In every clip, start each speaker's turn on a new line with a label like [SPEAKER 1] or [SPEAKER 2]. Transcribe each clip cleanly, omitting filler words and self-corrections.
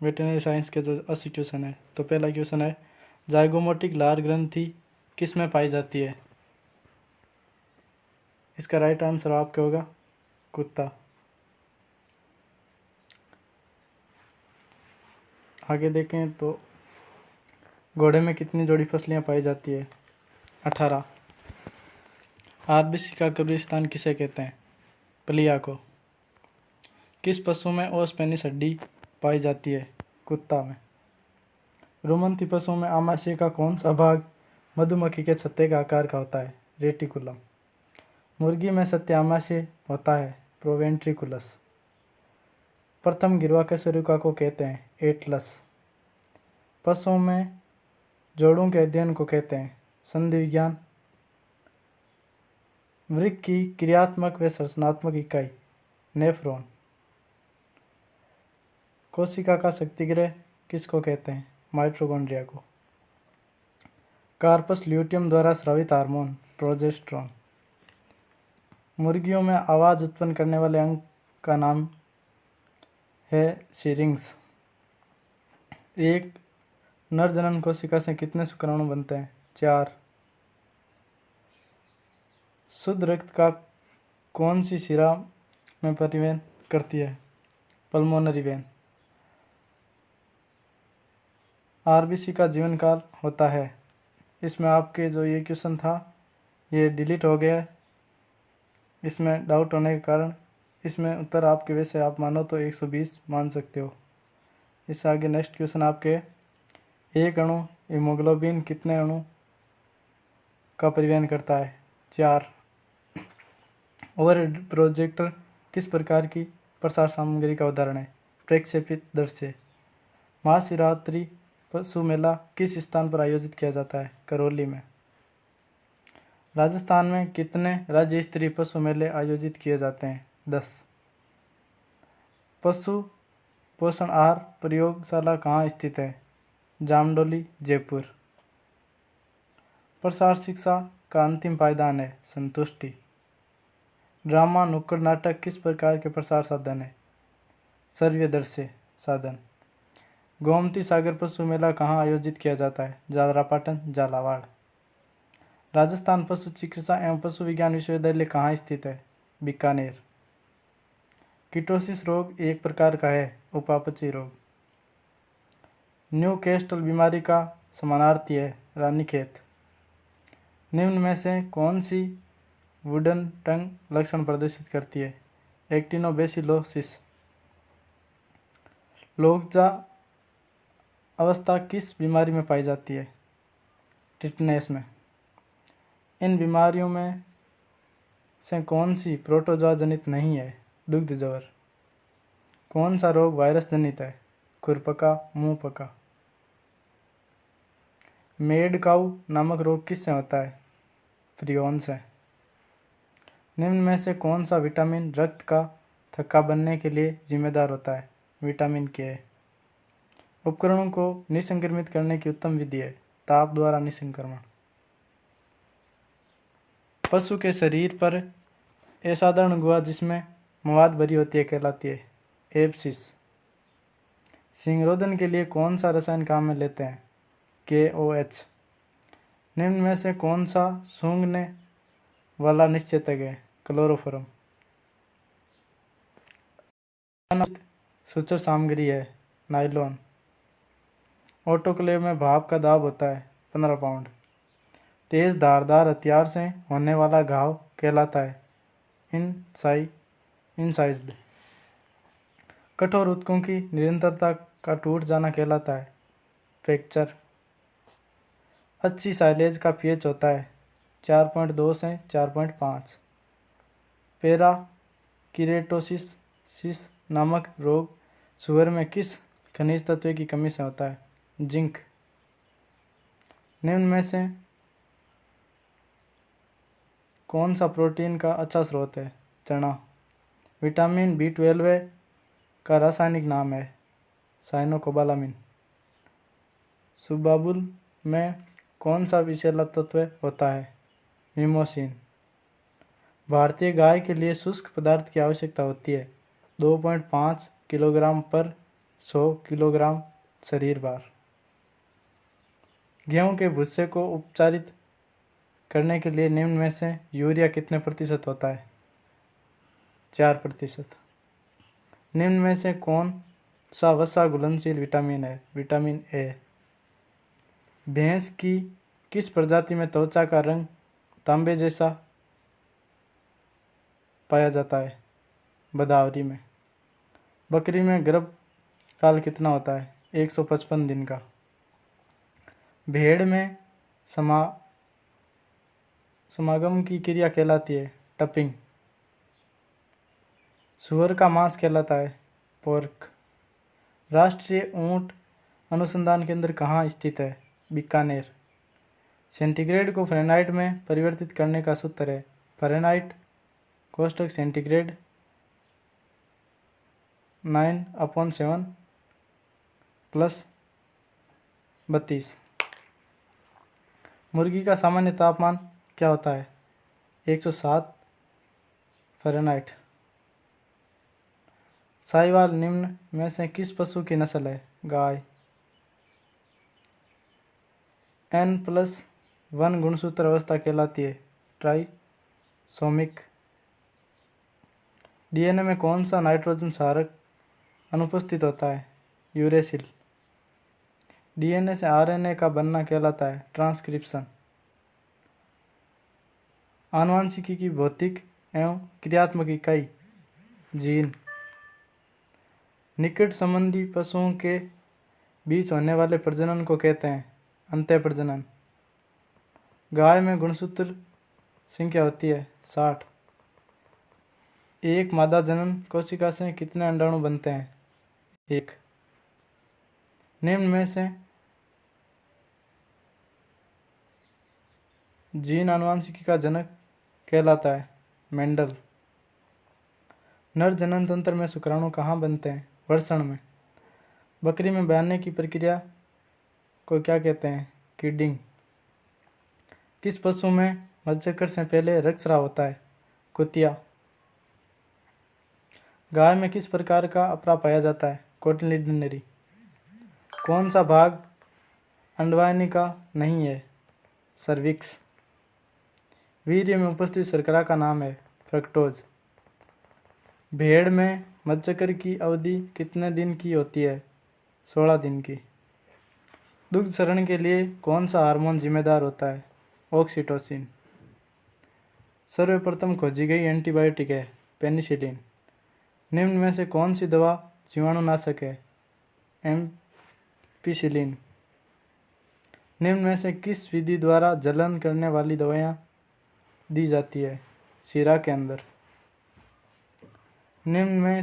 [SPEAKER 1] Veterinary science के जो 80 question है। तो पहला क्वेश्चन है, जाइगोमोटिक लार ग्रंथि किस में पाई जाती है? इसका राइट आंसर आपका होगा कुत्ता। आगे देखें तो घोड़े में कितनी जोड़ी पसलियाँ पाई जाती है? 18। आरबीसी का कब्रिस्तान किसे कहते हैं? प्लिया को। किस पशु में ओस्पेनिस हड्डी पाई जाती है? कुत्ता में। रुमंती पशु में आमाशय का कौन सा भाग मधुमक्खी के छत्ते का आकार का होता है? रेटिकुलम। मुर्गी में सत्य आमाशय होता है? प्रोवेंट्रिकुलस। प्रथम गिरवा कशेरुका को कहते हैं? एटलस। पशुओं में जोड़ों के अध्ययन को कहते हैं? संधि विज्ञान। वृक्क की क्रियात्मक व संरचनात्मक इकाई? नेफ्रॉन। कोशिका का शक्तिगृह किसको कहते हैं? माइटोकॉन्ड्रिया को। कार्पस ल्यूटियम द्वारा स्रावित हार्मोन? प्रोजेस्टेरोन। मुर्गियों में आवाज़ उत्पन्न करने वाले अंग का नाम है सिरिंग्स। एक नर जनन कोशिका से कितने शुक्राणु बनते हैं? 4। शुद्ध रक्त का कौन सी शिरा में परिवहन करती है? Pulmonary vein. आरबीसी का जीवन काल होता है? इसमें आपके जो ये क्वेश्चन था ये डिलीट हो गया है, इसमें डाउट होने के कारण इसमें उत्तर आपके वैसे आप मानो तो 120 मान सकते हो। इससे आगे नेक्स्ट क्वेश्चन आपके, एक अणु हीमोग्लोबिन कितने अणु का परिवहन करता है? 4। ओवरहेड प्रोजेक्टर किस प्रकार की प्रसार सामग्री का उदाहरण है? प्रक्षेपित दृश्य। महाशिवरात्रि पशु मेला किस स्थान पर आयोजित किया जाता है? करौली में। राजस्थान में कितने राज्य स्तरीय पशु मेले आयोजित किए जाते हैं? 10। पशु पोषण आहार प्रयोगशाला कहाँ स्थित है? जामडोली, जयपुर। प्रसार शिक्षा का अंतिम पायदान है? संतुष्टि। ड्रामा नुक्कड़ नाटक किस प्रकार के प्रसार साधन है? श्रव्य दृश्य साधन। गोमती सागर पशु मेला कहाँ आयोजित किया जाता है? झालरापाटन, झालावाड़। राजस्थान पशु चिकित्सा एवं पशु विज्ञान विश्वविद्यालय कहाँ स्थित है? बीकानेर। कीटोसिस रोग एक प्रकार का है? उपापचयी रोग। न्यू कैस्टल बीमारी का समानार्थी है? रानीखेत। निम्न में से कौन सी वुडन टंग लक्षण प्रदर्शित करती है? एक्टिनोबेसिलोसिस। लोकजा अवस्था किस बीमारी में पाई जाती है? टिटनेस में। इन बीमारियों में से कौन सी प्रोटोजोआ जनित नहीं है? दुग्ध ज्वर। कौन सा रोग वायरस जनित है? खुरपका, मुंह पका। मेड काउ नामक रोग किससे होता है? प्रियन से। निम्न में से कौन सा विटामिन रक्त का थक्का बनने के लिए जिम्मेदार होता है? विटामिन के। उपकरणों को निसंक्रमित करने की उत्तम विधि है? ताप द्वारा निसंक्रमण। पशु के शरीर पर असाधारण गुहा जिसमें मवाद भरी होती है कहलाती है? एब्सिस। सिंगरोधन के लिए कौन सा रसायन काम में लेते हैं? KOH। निम्न में से कौन सा सूंघने वाला निश्चेतक है? क्लोरोफॉर्म। सूचर सामग्री है? नायलॉन। ऑटोक्लेव में भाप का दाब होता है? 15 पाउंड। तेज धारदार हथियार से होने वाला घाव कहलाता है? इंसाइज्ड। कठोर ऊतकों की निरंतरता का टूट जाना कहलाता है? फ्रैक्चर। अच्छी साइलेज का pH होता है? 4.2 से 4.5। पैरा कीरेटोसिस नामक रोग सुअर में किस खनिज तत्व की कमी से होता है? जिंक। निम्न में से कौन सा प्रोटीन का अच्छा स्रोत है? चना। विटामिन B12 का रासायनिक नाम है? साइनोकोबालामिन। सुबाबुल में कौन सा विषैला तत्व होता है? मिमोसिन। भारतीय गाय के लिए शुष्क पदार्थ की आवश्यकता होती है? 2.5 किलोग्राम पर 100 किलोग्राम शरीर भार। गेहूं के भूसे को उपचारित करने के लिए निम्न में से यूरिया कितने प्रतिशत होता है? 4%। निम्न में से कौन सा वसा घुलनशील विटामिन है? Vitamin A. भैंस की किस प्रजाति में त्वचा का रंग तांबे जैसा पाया जाता है? बदावरी में। बकरी में गर्भकाल कितना होता है? 155 दिन का। भेड़ में समागम की क्रिया कहलाती है टपिंग। सुअर का मांस कहलाता है पोर्क। राष्ट्रीय ऊंट अनुसंधान केंद्र कहाँ स्थित है? बीकानेर। सेंटीग्रेड को फ़ारेनहाइट में परिवर्तित करने का सूत्र है फ़ारेनहाइट कोष्टक सेंटीग्रेड 9/7 + 32। मुर्गी का सामान्य तापमान क्या होता है? 107 फ़ारेनहाइट। साहिवाल निम्न में से किस पशु की नस्ल है? गाय। N+1 गुणसूत्र अवस्था कहलाती है ट्राइसोमिक। डीएनए में कौन सा नाइट्रोजन क्षारक अनुपस्थित होता है? यूरेसिल। डीएनए से आरएनए का बनना कहलाता है ट्रांसक्रिप्शन। आनुवंशिकी की भौतिक एवं क्रियात्मक इकाई जीन। निकट संबंधी पशुओं के बीच होने वाले प्रजनन को कहते हैं अंत्य प्रजनन। गाय में गुणसूत्र संख्या होती है 60। एक मादा जनन कोशिका से कितने अंडाणु बनते हैं? 1। निम्न में से जीन आनुवंशिकी का जनक कहलाता है मेंडल। नर जनन तंत्र में शुक्राणु कहाँ बनते हैं? वृषण में। बकरी में ब्याने की प्रक्रिया को क्या कहते हैं? किडिंग। किस पशु में मज्जाकर से पहले रक्तस्राव होता है? कुतिया। गाय में किस प्रकार का अपरा पाया जाता है? कोटिलिडनरी। कौन सा भाग अंडवाहिनी का नहीं है? सर्विक्स। वीर्य में उपस्थित शर्करा का नाम है फ्रक्टोज। भेड़ में मज्जाकर की अवधि कितने दिन की होती है? 16 दिन की। दुग्ध क्षरण के लिए कौन सा हार्मोन जिम्मेदार होता है? ऑक्सीटोसिन। सर्वप्रथम खोजी गई एंटीबायोटिक है पेनिसिलिन। निम्न में से कौन सी दवा जीवाणुनाशक है? एम्पिसिलिन। निम्न में से किस विधि द्वारा जलन करने वाली दवाएं दी जाती है? शिरा के अंदर। निम्न में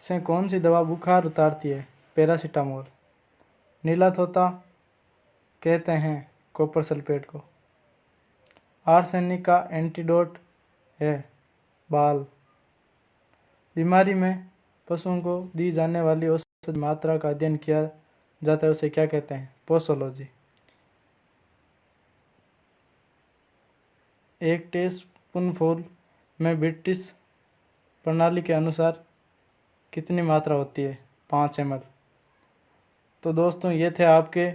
[SPEAKER 1] से कौन सी दवा बुखार उतारती है? पैरासीटामोल। नीला तोता कहते हैं कॉपर सल्फेट को। आर्सेनिक का एंटीडोट है बाल। बीमारी में पशुओं को दी जाने वाली औषधि मात्रा का अध्ययन किया जाता है, उसे क्या कहते हैं? पोसोलॉजी। एक टीस्पूनफुल में ब्रिटिश प्रणाली के अनुसार कितनी मात्रा होती है? 5 ml। तो दोस्तों ये थे आपके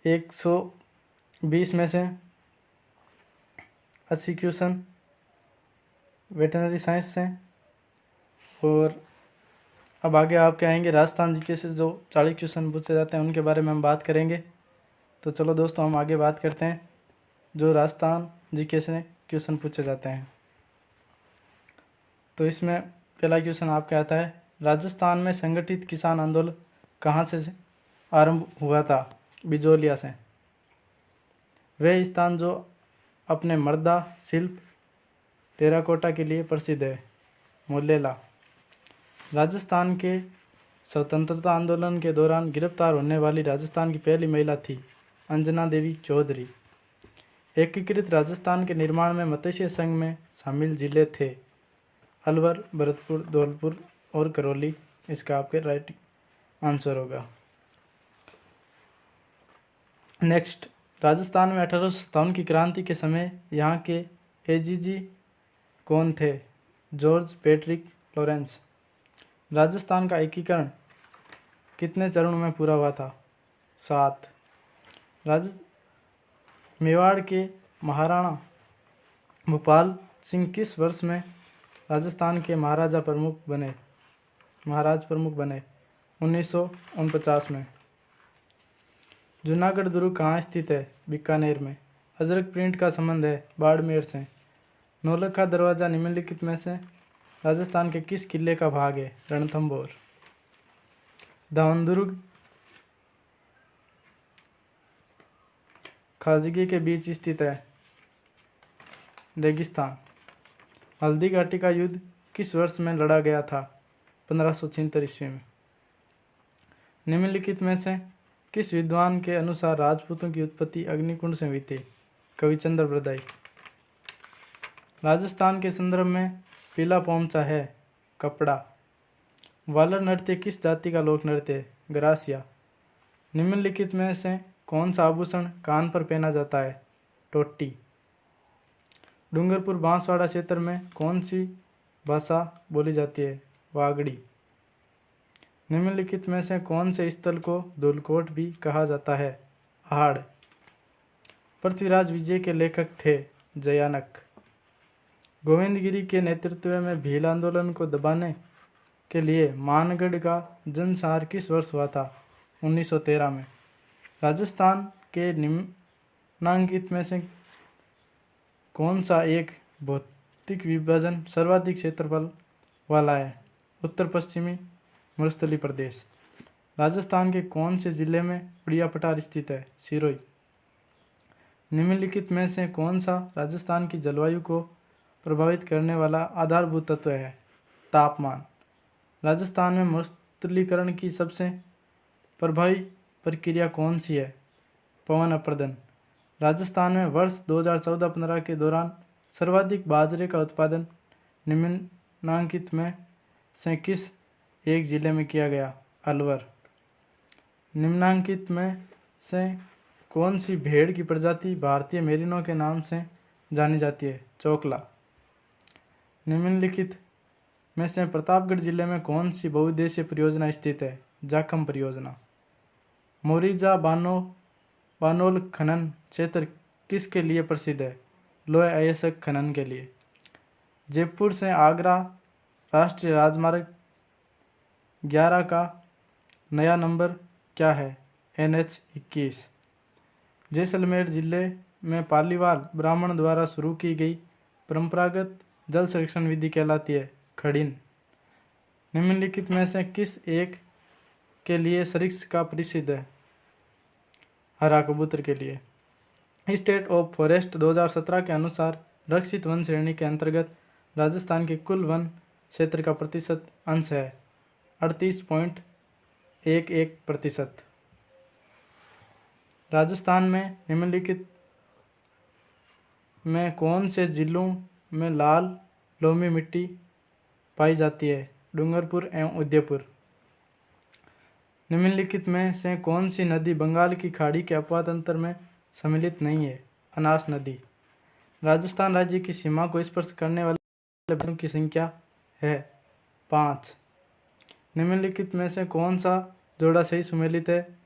[SPEAKER 1] 120 में से 80 क्वेश्चन वेटनरी साइंस से। और अब आगे आपके आएंगे राजस्थान जीके से जो 40 क्वेश्चन पूछे जाते हैं उनके बारे में हम बात करेंगे। तो चलो दोस्तों हम आगे बात करते हैं जो राजस्थान जीके से क्वेश्चन पूछे जाते हैं। तो इसमें पहला क्वेश्चन आपके आता है, राजस्थान में संगठित किसान आंदोलन कहाँ से आरंभ हुआ था? बिजोलिया से। वह स्थान जो अपने मर्दा शिल्प टेराकोटा के लिए प्रसिद्ध है? मोलेला। राजस्थान के स्वतंत्रता आंदोलन के दौरान गिरफ्तार होने वाली राजस्थान की पहली महिला थी अंजना देवी चौधरी। एकीकृत राजस्थान के निर्माण में मत्स्य संघ में शामिल जिले थे अलवर, भरतपुर, धौलपुर और करौली। इसका आपके राइट आंसर होगा। नेक्स्ट, राजस्थान में 1857 की क्रांति के समय यहाँ के एजीजी कौन थे? George Patrick Lawrence. राजस्थान का एकीकरण कितने चरणों में पूरा हुआ था? 7। मेवाड़ के महाराणा भूपाल सिंह किस वर्ष में राजस्थान के महाराज प्रमुख बने? 1949 में। जूनागढ़ दुर्ग कहाँ स्थित है? बीकानेर में। अजरक प्रिंट का संबंध है बाड़मेर से। नौलखा दरवाज़ा निम्नलिखित में से राजस्थान के किस किले का भाग है? रणथंभौर। धावनदुर्ग खाजगी के बीच स्थित है। रेगिस्तान। हल्दी घाटी का युद्ध किस वर्ष में लड़ा गया था? 1576 ईस्वी में। निम्नलिखित में से किस विद्वान के अनुसार राजपूतों की उत्पत्ति अग्निकुंड से हुई थी? कविचंद्र बरदाई। राजस्थान के संदर्भ में पीला पोंचा है कपड़ा। वालर नृत्य किस जाति का लोक नृत्य है? ग्रासिया। निम्नलिखित में से कौन सा आभूषण कान पर पहना जाता है? टोटी। डूंगरपुर बांसवाड़ा क्षेत्र में कौन सी भाषा बोली जाती है? वागड़ी। निम्नलिखित में से कौन से स्थल को धूलकोट भी कहा जाता है? आहड़। पृथ्वीराज विजय के लेखक थे? जयानक। गोविंदगिरी के नेतृत्व में भील आंदोलन को दबाने के लिए मानगढ़ का जनसंहार किस वर्ष हुआ था? 1913 में। राजस्थान के निम्नांकित में से कौन सा एक भौतिक विभाजन सर्वाधिक क्षेत्रफल वाला है? उत्तर पश्चिमी मरुस्थलीय प्रदेश। राजस्थान के कौन से जिले में उड़िया पठार स्थित है? सिरोही। निम्नलिखित में से कौन सा राजस्थान की जलवायु को प्रभावित करने वाला आधारभूत तत्व है? तापमान। राजस्थान में मरुस्थलीकरण की सबसे प्रभावी प्रक्रिया कौन सी है? पवन अपरदन। राजस्थान में वर्ष 2014-15 के दौरान सर्वाधिक बाजरे का उत्पादन निम्नांकित में से किस एक जिले में किया गया? अलवर। निम्नांकित में से कौन सी भेड़ की प्रजाति भारतीय मेरिनो के नाम से जानी जाती है? चोकला। निम्नलिखित में से प्रतापगढ़ जिले में कौन सी बहुउद्देशीय परियोजना स्थित है? जाखम परियोजना। मोरिजा बानोल खनन क्षेत्र किसके लिए प्रसिद्ध है? लोहे अयस्क खनन के लिए। जयपुर से आगरा राष्ट्रीय राजमार्ग 11 का नया नंबर क्या है? NH 21। जैसलमेर जिले में पालीवाल ब्राह्मण द्वारा शुरू की गई परंपरागत जल संरक्षण विधि कहलाती है? खड़िन। निम्नलिखित में से किस एक के लिए सरिस्का प्रसिद्ध है? हरा कबूतर के लिए। स्टेट ऑफ फॉरेस्ट 2017 के अनुसार रक्षित वन श्रेणी के अंतर्गत राजस्थान के कुल वन क्षेत्र का प्रतिशत अंश है 38.11%। राजस्थान में निम्नलिखित में कौन से जिलों में लाल लोमी मिट्टी पाई जाती है? डूंगरपुर एवं उदयपुर। निम्नलिखित में से कौन सी नदी बंगाल की खाड़ी के अपवाद अंतर में सम्मिलित नहीं है? अनास नदी। राजस्थान राज्य की सीमा को स्पर्श करने वाले बिंदुओं की संख्या है 5। निम्नलिखित में से कौन सा जोड़ा सही सुमेलित है?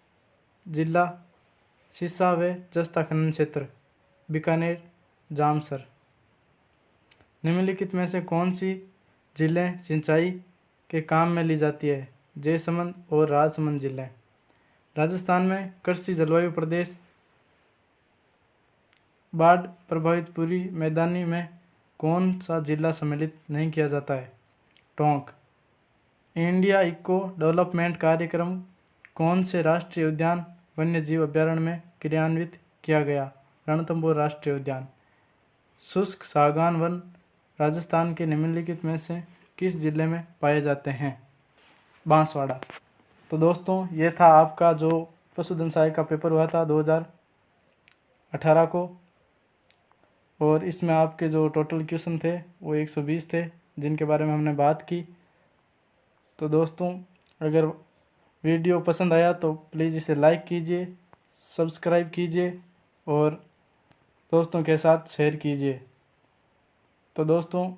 [SPEAKER 1] जिला सिरसा व जस्ता खनन क्षेत्र, बीकानेर, जामसर। निम्नलिखित में से कौन सी जिलें सिंचाई के काम में ली जाती है? जयसमंद और राजसमंद जिले। राजस्थान में कृषि जलवायु प्रदेश बाढ़ प्रभावित पूरी मैदानी में कौन सा जिला सम्मिलित नहीं किया जाता है? टोंक। इंडिया इको डेवलपमेंट कार्यक्रम कौन से राष्ट्रीय उद्यान वन्य जीव अभ्यारण्य में क्रियान्वित किया गया? रणथंभौर राष्ट्रीय उद्यान। शुष्क सागवान वन राजस्थान के निम्नलिखित में से किस जिले में पाए जाते हैं? बांसवाड़ा। तो दोस्तों ये था आपका जो पशुधन सहायक का पेपर हुआ था 2018 को, और इसमें आपके जो टोटल क्वेश्चन थे वो 120 थे जिनके बारे में हमने बात की। तो दोस्तों अगर वीडियो पसंद आया तो प्लीज़ इसे लाइक कीजिए, सब्सक्राइब कीजिए और दोस्तों के साथ शेयर कीजिए। तो दोस्तों